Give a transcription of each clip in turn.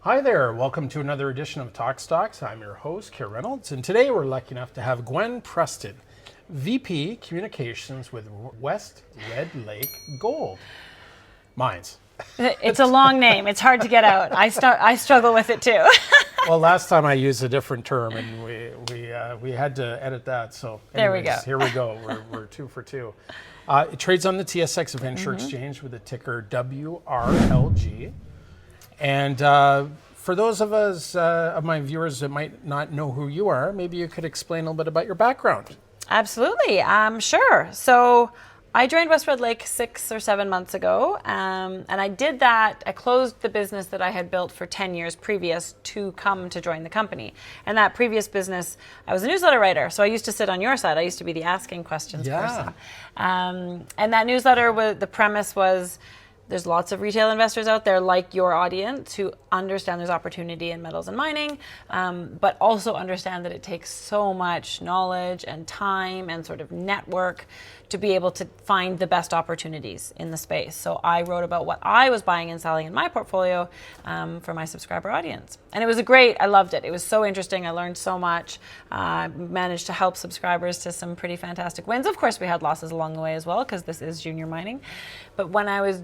Hi there, welcome to another edition of TokStocks. I'm your host, Keir Reynolds, and today we're lucky enough to have Gwen Preston, VP Communications with West Red Lake Gold Mines. It's a long name. It's hard to get out. I struggle with it too. Well, last time I used a different term, and we had to edit that. So there we go. Here we go. We're 2 for 2. It trades on the TSX Venture Exchange with the ticker WRLG. And for those of us, of my viewers that might not know who you are, maybe you could explain a little bit about your background. Absolutely. Sure. So I joined West Red Lake 6 or 7 months ago. And I did that. I closed the business that I had built for 10 years previous to come to join the company. And that previous business, I was a newsletter writer. So I used to sit on your side. I used to be the asking questions person. And that newsletter, the premise was, there's lots of retail investors out there like your audience who understand there's opportunity in metals and mining, but also understand that it takes so much knowledge and time and sort of network to be able to find the best opportunities in the space. So I wrote about what I was buying and selling in my portfolio for my subscriber audience. And it was I loved it. It was so interesting. I learned so much. Managed to help subscribers to some pretty fantastic wins. Of course, we had losses along the way as well because this is junior mining. But when I was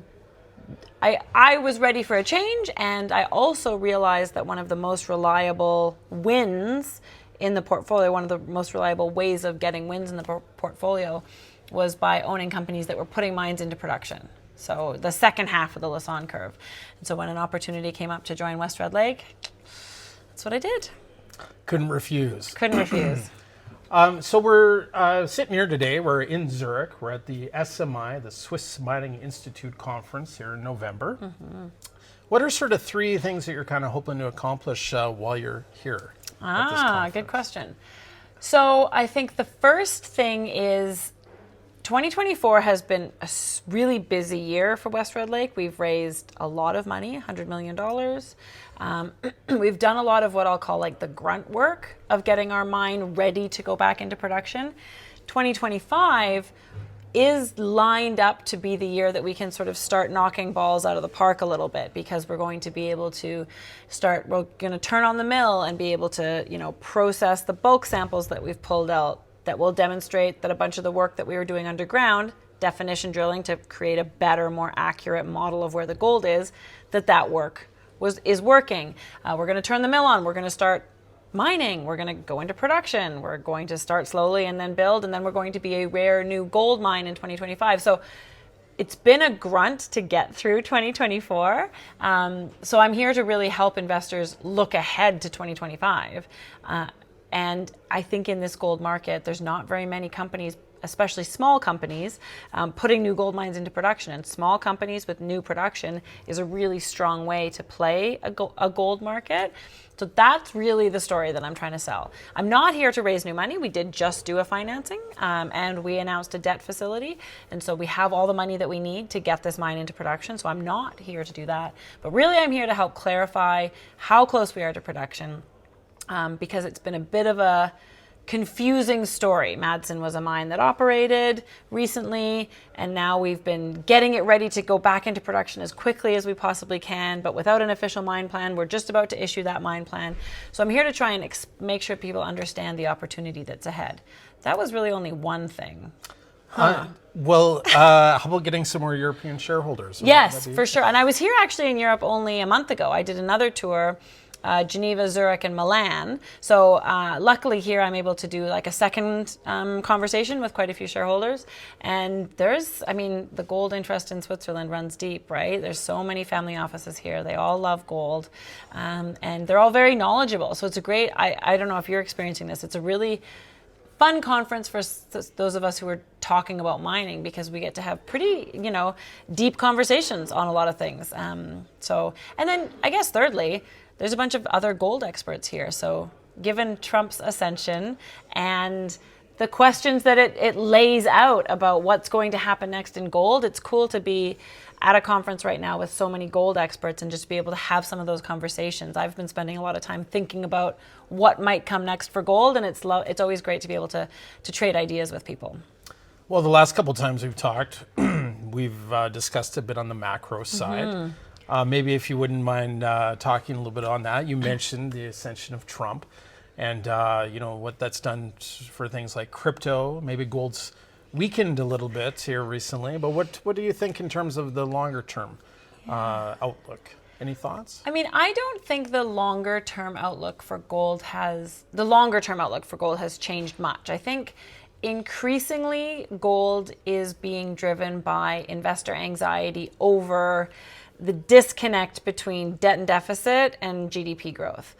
ready for a change, and I also realized that one of the most reliable wins in the portfolio, one of the most reliable ways of getting wins in the portfolio was by owning companies that were putting mines into production. So the second half of the Lassonde curve. And so when an opportunity came up to join West Red Lake, that's what I did. Couldn't refuse. Couldn't refuse. So we're sitting here today. We're in Zurich. We're at the SMI, the Swiss Mining Institute conference here in November. What are sort of 3 things that you're kind of hoping to accomplish while you're here at this conference? Good question. So I think the first thing is 2024 has been a really busy year for West Red Lake. We've raised a lot of money, $100 million. We've done a lot of what I'll call like the grunt work of getting our mine ready to go back into production. 2025 is lined up to be the year that we can sort of start knocking balls out of the park a little bit, because we're going to be able to we're going to turn on the mill and be able to, process the bulk samples that we've pulled out that will demonstrate that a bunch of the work that we were doing underground, definition drilling to create a better, more accurate model of where the gold is, that work is working. We're going to turn the mill on. We're going to start mining. We're going to go into production. We're going to start slowly and then build, and then we're going to be a rare new gold mine in 2025. So it's been a grunt to get through 2024. So I'm here to really help investors look ahead to 2025. And I think in this gold market, there's not very many companies, especially small companies, putting new gold mines into production. And small companies with new production is a really strong way to play a gold market. So that's really the story that I'm trying to sell. I'm not here to raise new money. We did just do a financing, and we announced a debt facility. And so we have all the money that we need to get this mine into production. So I'm not here to do that. But really, I'm here to help clarify how close we are to production. Because it's been a bit of a confusing story. Madsen was a mine that operated recently, and now we've been getting it ready to go back into production as quickly as we possibly can, but without an official mine plan. We're just about to issue that mine plan. So I'm here to try and make sure people understand the opportunity that's ahead. That was really only one thing. How about getting some more European shareholders? Yes, for sure. And I was here actually in Europe only a month ago. I did another tour, Geneva, Zurich, and Milan. So luckily here I'm able to do like a second conversation with quite a few shareholders. And the gold interest in Switzerland runs deep, right? There's so many family offices here. They all love gold. And they're all very knowledgeable. So it's a great, I don't know if you're experiencing this, it's a really fun conference for those of us who are talking about mining, because we get to have pretty, deep conversations on a lot of things. And then I guess thirdly, there's a bunch of other gold experts here. So given Trump's ascension and the questions that it lays out about what's going to happen next in gold, it's cool to be at a conference right now with so many gold experts and just be able to have some of those conversations. I've been spending a lot of time thinking about what might come next for gold, and it's always great to be able to trade ideas with people. Well, the last couple of times we've talked, we've discussed a bit on the macro side. Maybe if you wouldn't mind talking a little bit on that. You mentioned the ascension of Trump and what that's done for things like crypto. Maybe gold's weakened a little bit here recently, but what do you think in terms of the longer term outlook? Any thoughts? I mean, I don't think the longer term outlook for gold has changed much. I think increasingly gold is being driven by investor anxiety over the disconnect between debt and deficit and GDP growth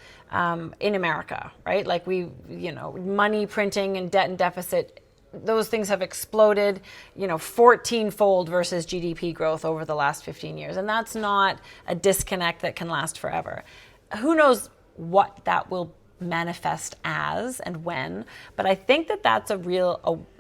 in America, right? Like money printing and debt and deficit, those things have exploded, 14-fold versus GDP growth over the last 15 years. And that's not a disconnect that can last forever. Who knows what that will manifest as and when, but I think that's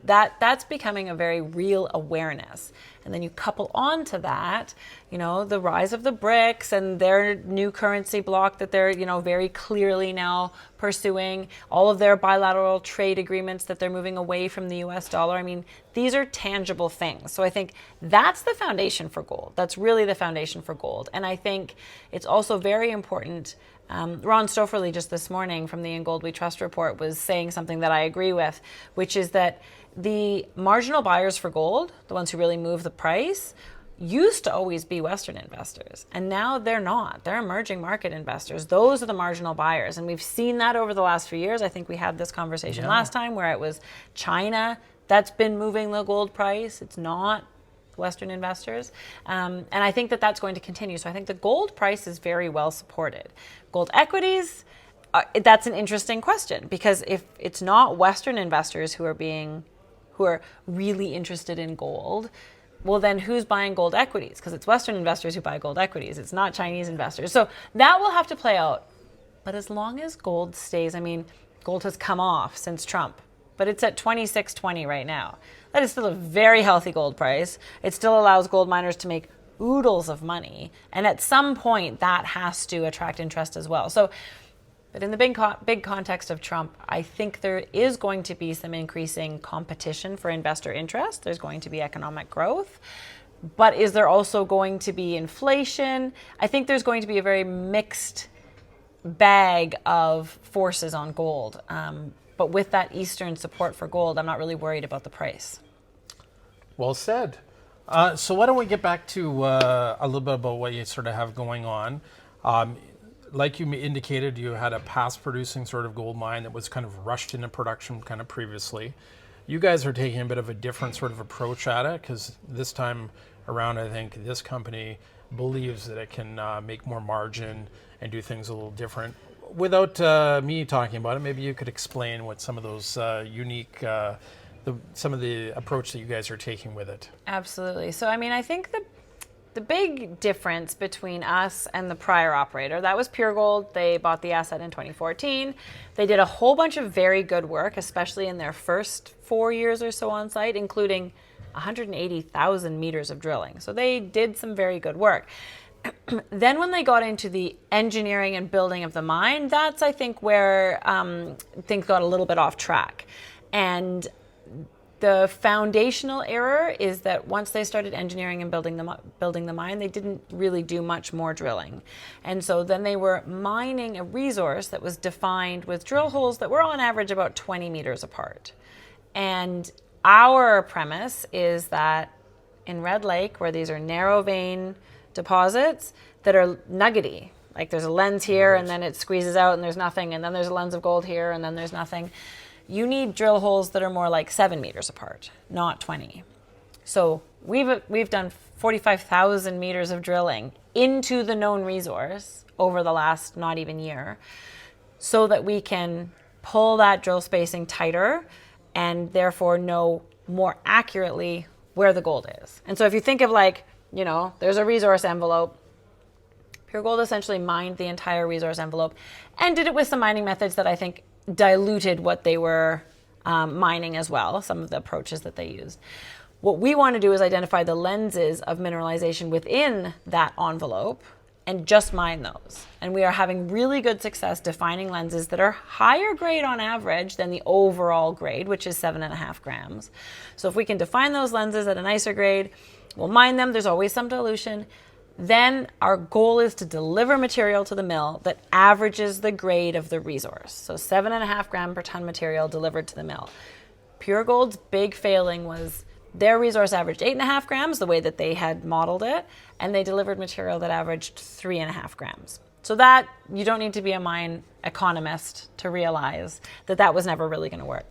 that's becoming a very real awareness. And then you couple on to that, the rise of the BRICS and their new currency block that they're, very clearly now pursuing, all of their bilateral trade agreements that they're moving away from the US dollar. I mean, these are tangible things. So I think that's the foundation for gold. That's really the foundation for gold. And I think it's also very important. Ron Stofferly just this morning from the In Gold We Trust report was saying something that I agree with, which is that the marginal buyers for gold, the ones who really move the price, used to always be Western investors. And now they're not. They're emerging market investors. Those are the marginal buyers. And we've seen that over the last few years. I think we had this conversation last time where it was China that's been moving the gold price. It's not Western investors. And I think that's going to continue. So I think the gold price is very well supported. Gold equities, that's an interesting question, because if it's not Western investors who are really interested in gold, well, then who's buying gold equities? Because it's Western investors who buy gold equities. It's not Chinese investors. So that will have to play out. But as long as gold stays, gold has come off since Trump, but it's at 26.20 right now. That is still a very healthy gold price. It still allows gold miners to make oodles of money. And at some point, that has to attract interest as well. So, but in the big context of Trump, I think there is going to be some increasing competition for investor interest. There's going to be economic growth. But is there also going to be inflation? I think there's going to be a very mixed bag of forces on gold. But with that Eastern support for gold, I'm not really worried about the price. Well said. So why don't we get back to a little bit about what you sort of have going on. Like you indicated, you had a past producing sort of gold mine that was kind of rushed into production kind of previously. You guys are taking a bit of a different sort of approach at it, because this time around, I think this company believes that it can make more margin and do things a little different. Without me talking about it, maybe you could explain what some of those unique, some of the approach that you guys are taking with it. Absolutely. So, I think the big difference between us and the prior operator, that was Pure Gold. They bought the asset in 2014. They did a whole bunch of very good work, especially in their first 4 years or so on site, including 180,000 meters of drilling. So they did some very good work. Then when they got into the engineering and building of the mine, that's, I think, where things got a little bit off track. And the foundational error is that once they started engineering and building the mine, they didn't really do much more drilling. And so then they were mining a resource that was defined with drill holes that were on average about 20 meters apart. And our premise is that in Red Lake, where these are narrow vein deposits that are nuggety, like there's a lens here and then it squeezes out and there's nothing, and then there's a lens of gold here and then there's nothing. You need drill holes that are more like 7 meters apart, not 20. So we've done 45,000 meters of drilling into the known resource over the last not even year, so that we can pull that drill spacing tighter and therefore know more accurately where the gold is. And so if you think of there's a resource envelope. Pure Gold essentially mined the entire resource envelope and did it with some mining methods that I think diluted what they were mining as well, some of the approaches that they used. What we want to do is identify the lenses of mineralization within that envelope and just mine those. And we are having really good success defining lenses that are higher grade on average than the overall grade, which is 7.5 grams. So if we can define those lenses at a nicer grade, we'll mine them. There's always some dilution. Then our goal is to deliver material to the mill that averages the grade of the resource. So 7.5 gram per ton material delivered to the mill. Pure Gold's big failing was their resource averaged 8.5 grams, the way that they had modeled it, and they delivered material that averaged 3.5 grams. So that, you don't need to be a mine economist to realize that that was never really going to work.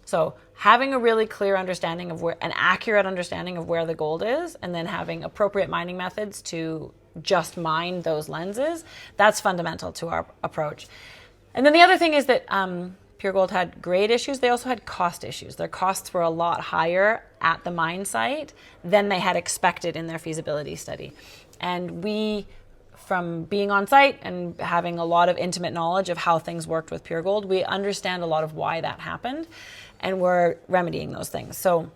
So having a really clear understanding of an accurate understanding of where the gold is, and then having appropriate mining methods to just mine those lenses, that's fundamental to our approach. And then the other thing is that Pure Gold had grade issues. They also had cost issues. Their costs were a lot higher at the mine site than they had expected in their feasibility study. And we, from being on site and having a lot of intimate knowledge of how things worked with Pure Gold, we understand a lot of why that happened, and we're remedying those things. So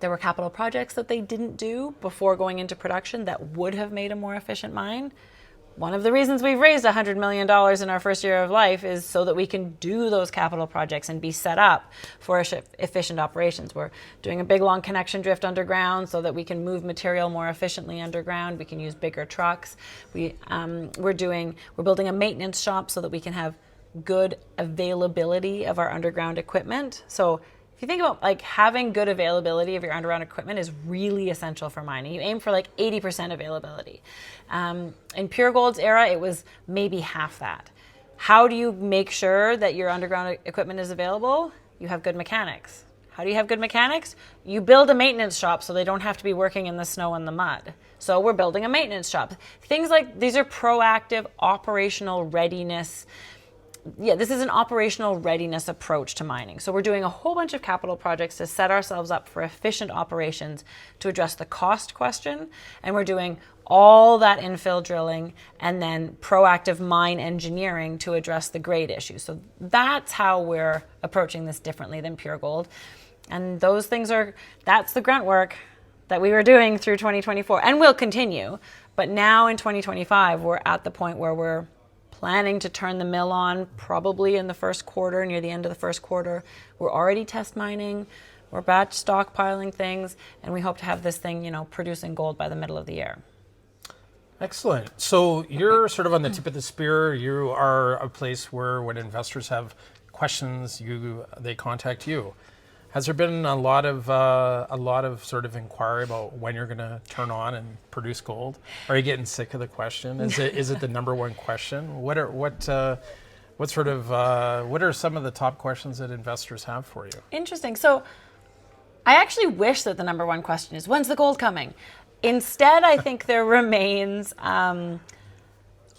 there were capital projects that they didn't do before going into production that would have made a more efficient mine. One of the reasons we've raised $100 million in our first year of life is so that we can do those capital projects and be set up for efficient operations. We're doing a big long connection drift underground so that we can move material more efficiently underground. We can use bigger trucks. We're building a maintenance shop so that we can have good availability of our underground equipment. So if you think about like having good availability of your underground equipment is really essential for mining. You aim for like 80% availability. In Pure Gold's era, it was maybe half that. How do you make sure that your underground equipment is available? You have good mechanics. How do you have good mechanics? You build a maintenance shop so they don't have to be working in the snow and the mud. So we're building a maintenance shop. Things like these are proactive operational readiness. Yeah, this is an operational readiness approach to mining. So we're doing a whole bunch of capital projects to set ourselves up for efficient operations to address the cost question. And we're doing all that infill drilling and then proactive mine engineering to address the grade issue. So that's how we're approaching this differently than Pure Gold. And those things that's the grunt work that we were doing through 2024 and will continue. But now in 2025, we're at the point where we're planning to turn the mill on probably in the first quarter, near the end of the first quarter. We're already test mining, we're batch stockpiling things, and we hope to have this thing, producing gold by the middle of the year. Excellent. So you're sort of on the tip of the spear. You are a place where when investors have questions, they contact you. Has there been a lot of sort of inquiry about when you're going to turn on and produce gold? Are you getting sick of the question? Is it the number one question? What are some of the top questions that investors have for you? Interesting. So I actually wish that the number one question is, when's the gold coming? Instead, I think there remains a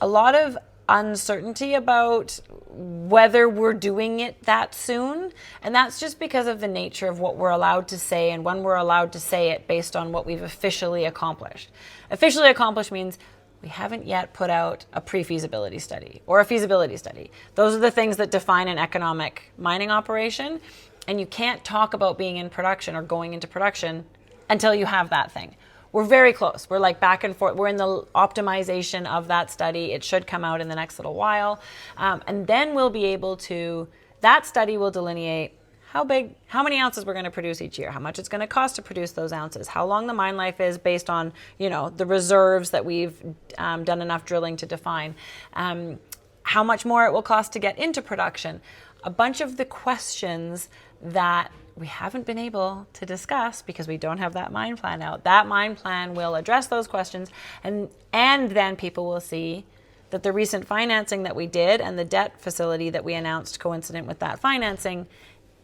lot of uncertainty about whether we're doing it that soon. And that's just because of the nature of what we're allowed to say and when we're allowed to say it based on what we've officially accomplished. Officially accomplished means we haven't yet put out a pre-feasibility study or a feasibility study. Those are the things that define an economic mining operation. And you can't talk about being in production or going into production until you have that thing. We're very close. We're like back and forth. We're in the optimization of that study. It should come out in the next little while. And then we'll be able to, that study will delineate how many ounces we're going to produce each year, how much it's going to cost to produce those ounces, how long the mine life is based on, the reserves that we've done enough drilling to define, how much more it will cost to get into production. A bunch of the questions that we haven't been able to discuss because we don't have that mine plan out. That mine plan will address those questions, and then people will see that the recent financing that we did and the debt facility that we announced coincident with that financing,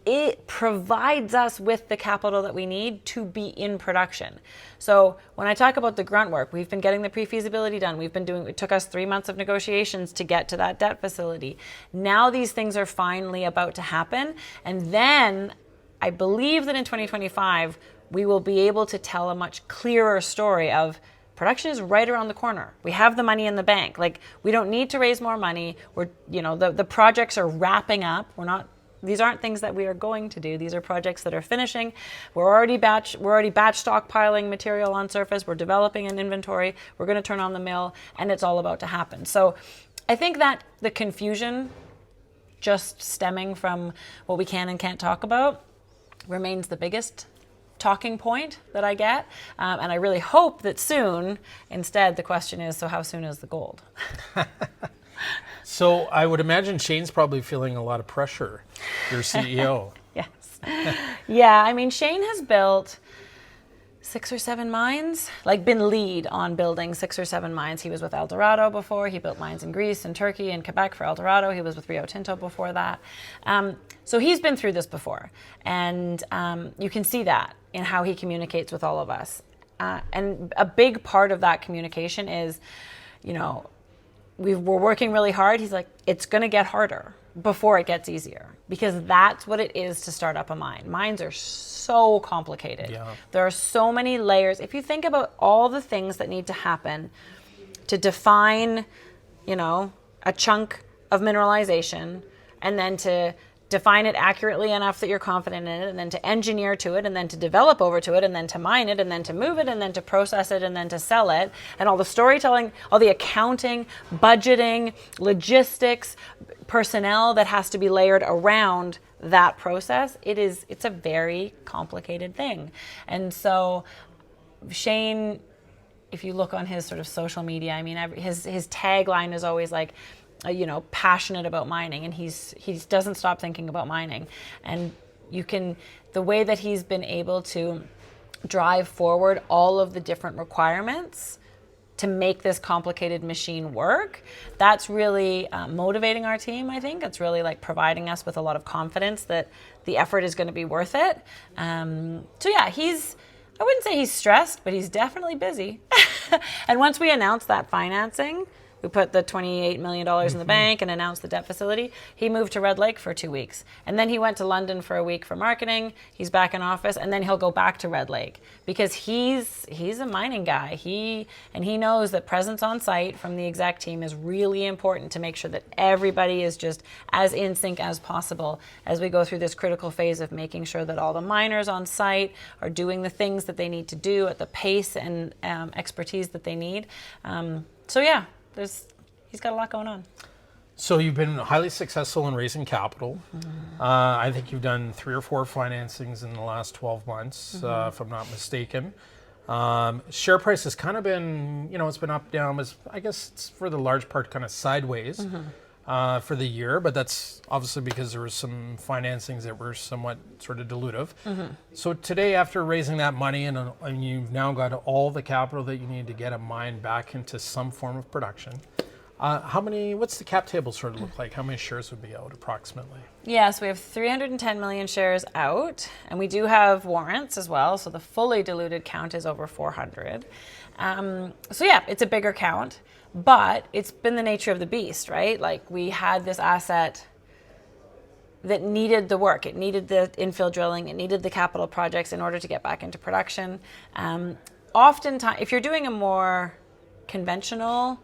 it provides us with the capital that we need to be in production. So when I talk about the grunt work, we've been getting the pre-feasibility done. It took us 3 months of negotiations to get to that debt facility. Now these things are finally about to happen. And then I believe that in 2025, we will be able to tell a much clearer story of production is right around the corner. We have the money in the bank. Like, we don't need to raise more money. The projects are wrapping up. These aren't things that we are going to do. These are projects that are finishing. We're already batch stockpiling material on surface. We're developing an inventory. We're going to turn on the mill, and it's all about to happen. So I think that the confusion just stemming from what we can and can't talk about remains the biggest talking point that I get. And I really hope that soon, instead, the question is, so how soon is the gold? So I would imagine Shane's probably feeling a lot of pressure, your CEO. Yes. Yeah, I mean, Shane has built 6 or 7 mines, like been lead on building 6 or 7 mines. He was with Eldorado before. He built mines in Greece and Turkey and Quebec for Eldorado. He was with Rio Tinto before that. So he's been through this before. And you can see that in how he communicates with all of us. And a big part of that communication is, you know, we're working really hard. He's like, it's going to get harder before it gets easier, because that's what it is to start up a mine. Mines are so complicated. Yeah. There are so many layers. If you think about all the things that need to happen to define, you know, a chunk of mineralization, and then to define it accurately enough that you're confident in it, and then to engineer to it, and then to develop over to it, and then to mine it, and then to move it, and then to process it, and then to sell it, and all the storytelling, all the accounting, budgeting, logistics, personnel that has to be layered around that process, it's a very complicated thing. And so Shane, if you look on his sort of social media, I mean, his tagline is always like, you know, passionate about mining, and he doesn't stop thinking about mining. And the way that he's been able to drive forward all of the different requirements to make this complicated machine work, that's really motivating our team, I think. It's really like providing us with a lot of confidence that the effort is going to be worth it. So yeah, I wouldn't say he's stressed, but he's definitely busy. And once we announced that financing, we put the $28 million in the bank and announced the debt facility, he moved to Red Lake for 2 weeks. And then he went to London for a week for marketing. He's back in office, and then he'll go back to Red Lake, because he's a mining guy. He knows that presence on site from the exec team is really important to make sure that everybody is just as in sync as possible as we go through this critical phase of making sure that all the miners on site are doing the things that they need to do at the pace and expertise that they need. So yeah, he's got a lot going on. So you've been highly successful in raising capital. I think you've done 3 or 4 financings in the last 12 months, if I'm not mistaken. Share price has kind of been, you know, it's been up, down, I guess it's for the large part kind of sideways for the year, but that's obviously because there were some financings that were somewhat sort of dilutive. So today, after raising that money and you've now got all the capital that you need to get a mine back into some form of production, what's the cap table sort of look like? How many shares would be out approximately? Yes, we have 310 million shares out, and we do have warrants as well, so the fully diluted count is over 400. So yeah, it's a bigger count, but it's been the nature of the beast, right? Like, we had this asset that needed the work. It needed the infill drilling. It needed the capital projects in order to get back into production. Oftentimes, if you're doing a more conventional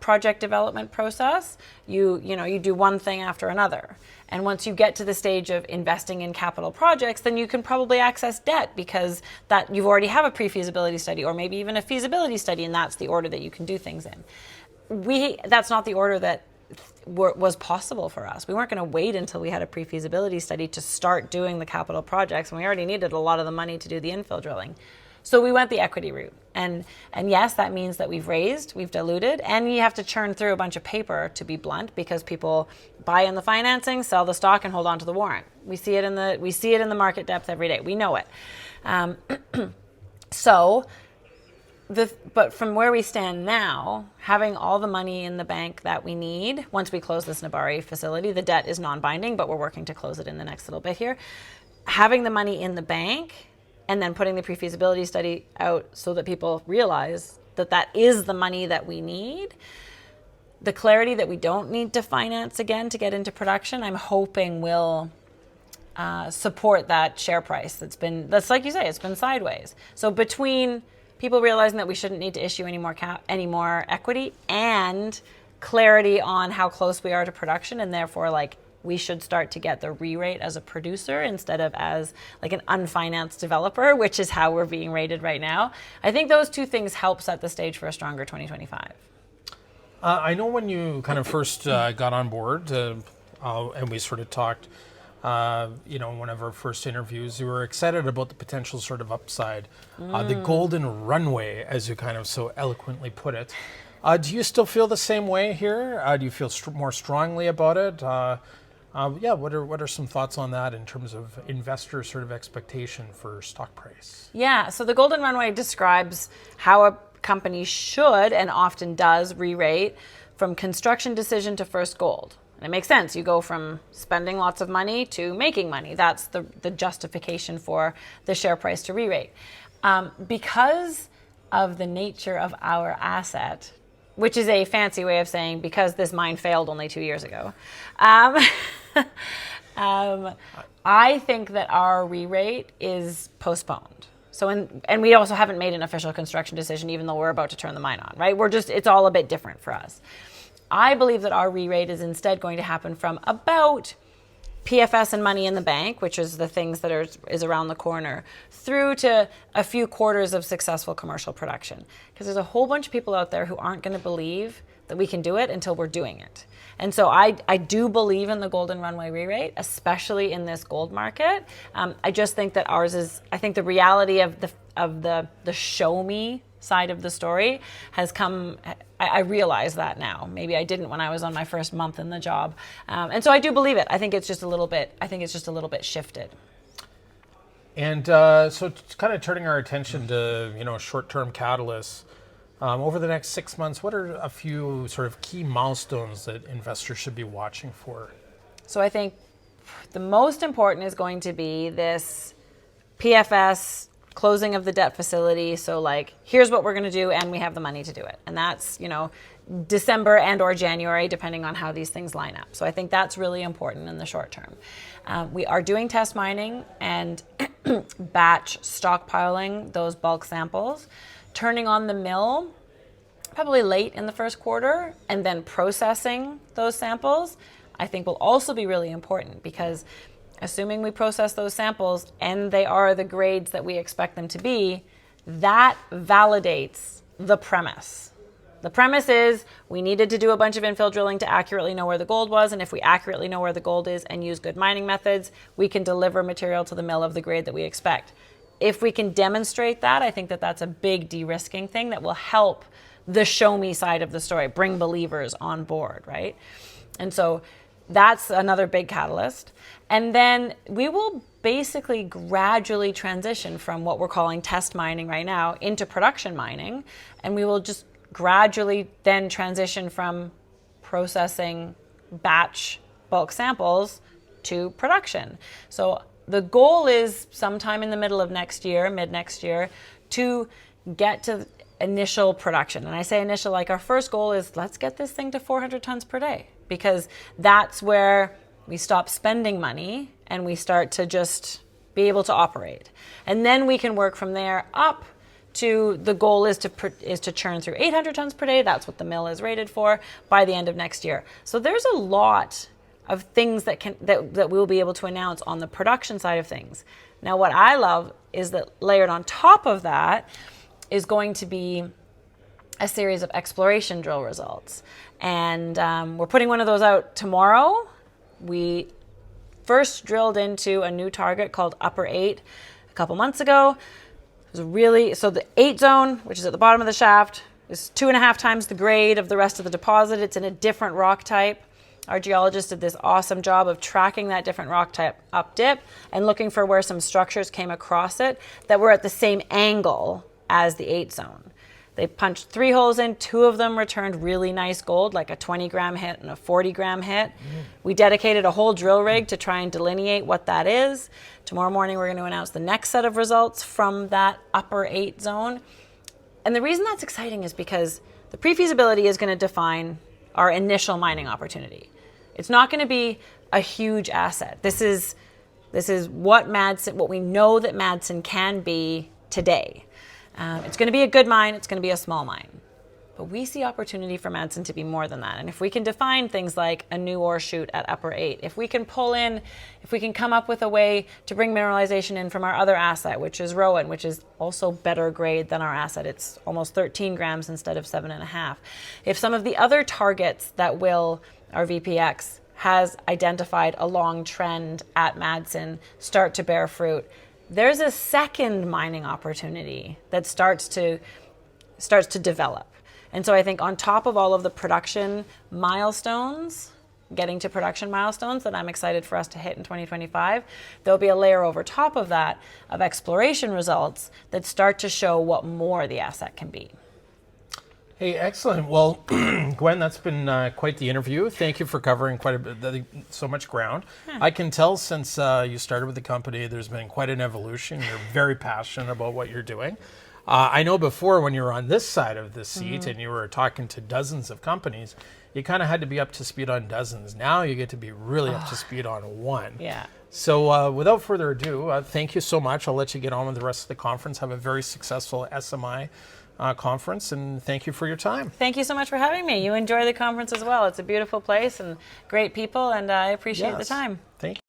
project development process, you do one thing after another. And once you get to the stage of investing in capital projects, then you can probably access debt, because that you've already have a pre-feasibility study, or maybe even a feasibility study, and that's the order that you can do things in. That's not the order that was possible for us. We weren't going to wait until we had a pre-feasibility study to start doing the capital projects, and we already needed a lot of the money to do the infill drilling. So we went the equity route. And yes, that means that we've diluted, and you have to churn through a bunch of paper, to be blunt, because people buy in the financing, sell the stock, and hold on to the warrant. We see it in the market depth every day. We know it. But from where we stand now, having all the money in the bank that we need, once we close this Nebari facility, the debt is non-binding, but we're working to close it in the next little bit here. Having the money in the bank, and then putting the pre-feasibility study out so that people realize that that is the money that we need, the clarity that we don't need to finance again to get into production, I'm hoping will support that share price that's like you say, it's been sideways. So between people realizing that we shouldn't need to issue any more equity, and clarity on how close we are to production, and therefore, like, we should start to get the re-rate as a producer instead of as like an unfinanced developer, which is how we're being rated right now. I think those 2 things help set the stage for a stronger 2025. I know when you kind of first got on board, and we sort of talked in one of our first interviews, you were excited about the potential sort of upside, the golden runway, as you kind of so eloquently put it. Do you still feel the same way here? Do you feel more strongly about it? What are some thoughts on that in terms of investor sort of expectation for stock price? Yeah, so the golden runway describes how a company should and often does re-rate from construction decision to first gold. And it makes sense. You go from spending lots of money to making money. That's the justification for the share price to re-rate. Because of the nature of our asset, which is a fancy way of saying because this mine failed only 2 years ago, I think that our re-rate is postponed. So, and we also haven't made an official construction decision, even though we're about to turn the mine on, right? It's all a bit different for us. I believe that our re-rate is instead going to happen from about PFS and money in the bank, which is the things that is around the corner, through to a few quarters of successful commercial production. Because there's a whole bunch of people out there who aren't going to believe that we can do it until we're doing it. And so I do believe in the golden runway re-rate, especially in this gold market. I just think that ours is, I think the reality of the show me side of the story has come. I realize that now. Maybe I didn't when I was on my first month in the job, and so I do believe it. I think it's just a little bit. I think it's just a little bit shifted. And so, kind of turning our attention to short-term catalysts over the next 6 months. What are a few sort of key milestones that investors should be watching for? So I think the most important is going to be this PFS. Closing of the debt facility. So here's what we're going to do, and we have the money to do it. And that's, December and or January, depending on how these things line up. So I think that's really important in the short term. We are doing test mining and batch stockpiling those bulk samples, turning on the mill probably late in the first quarter, and then processing those samples, I think will also be really important, because assuming we process those samples and they are the grades that we expect them to be, that validates the premise. The premise is we needed to do a bunch of infill drilling to accurately know where the gold was, and if we accurately know where the gold is and use good mining methods, we can deliver material to the mill of the grade that we expect. If we can demonstrate that, I think that that's a big de-risking thing that will help the show me side of the story, bring believers on board, right? And so that's another big catalyst. And then we will basically gradually transition from what we're calling test mining right now into production mining. And we will just gradually then transition from processing batch bulk samples to production. So the goal is sometime in the middle of next year, mid next year, to get to initial production. And I say initial, our first goal is let's get this thing to 400 tons per day, because that's where we stop spending money and we start to just be able to operate. And then we can work from there up to, the goal is to churn through 800 tons per day. That's what the mill is rated for by the end of next year. So there's a lot of things that we'll be able to announce on the production side of things. Now, what I love is that layered on top of that is going to be a series of exploration drill results. And we're putting one of those out tomorrow. We first drilled into a new target called Upper 8 a couple months ago. It was so the 8 zone, which is at the bottom of the shaft, is 2.5 times the grade of the rest of the deposit. It's in a different rock type. Our geologist did this awesome job of tracking that different rock type up dip and looking for where some structures came across it that were at the same angle as the 8 zone. They punched 3 holes in, 2 of them returned really nice gold, like a 20-gram hit and a 40-gram hit. We dedicated a whole drill rig to try and delineate what that is. Tomorrow morning, we're going to announce the next set of results from that upper 8 zone. And the reason that's exciting is because the pre-feasibility is going to define our initial mining opportunity. It's not going to be a huge asset. This is what we know that Madsen can be today. It's going to be a good mine. It's going to be a small mine. But we see opportunity for Madsen to be more than that. And if we can define things like a new ore shoot at Upper 8, if we can come up with a way to bring mineralization in from our other asset, which is Rowan, which is also better grade than our asset. It's almost 13 grams instead of 7.5. If some of the other targets that our VPX has identified a long trend at Madsen start to bear fruit, there's a second mining opportunity that starts to develop. And so I think on top of all of the production milestones, getting to production milestones that I'm excited for us to hit in 2025, there'll be a layer over top of that of exploration results that start to show what more the asset can be. Hey, excellent. Well, Gwen, that's been quite the interview. Thank you for covering quite a bit, so much ground. Yeah. I can tell since you started with the company, there's been quite an evolution. You're very passionate about what you're doing. I know before when you were on this side of the seat and you were talking to dozens of companies, you kind of had to be up to speed on dozens. Now you get to be really up to speed on one. Yeah. So without further ado, thank you so much. I'll let you get on with the rest of the conference. Have a very successful SMI conference, and thank you for your time. Thank you so much for having me. You enjoy the conference as well. It's a beautiful place and great people, and I appreciate the time. Thank you.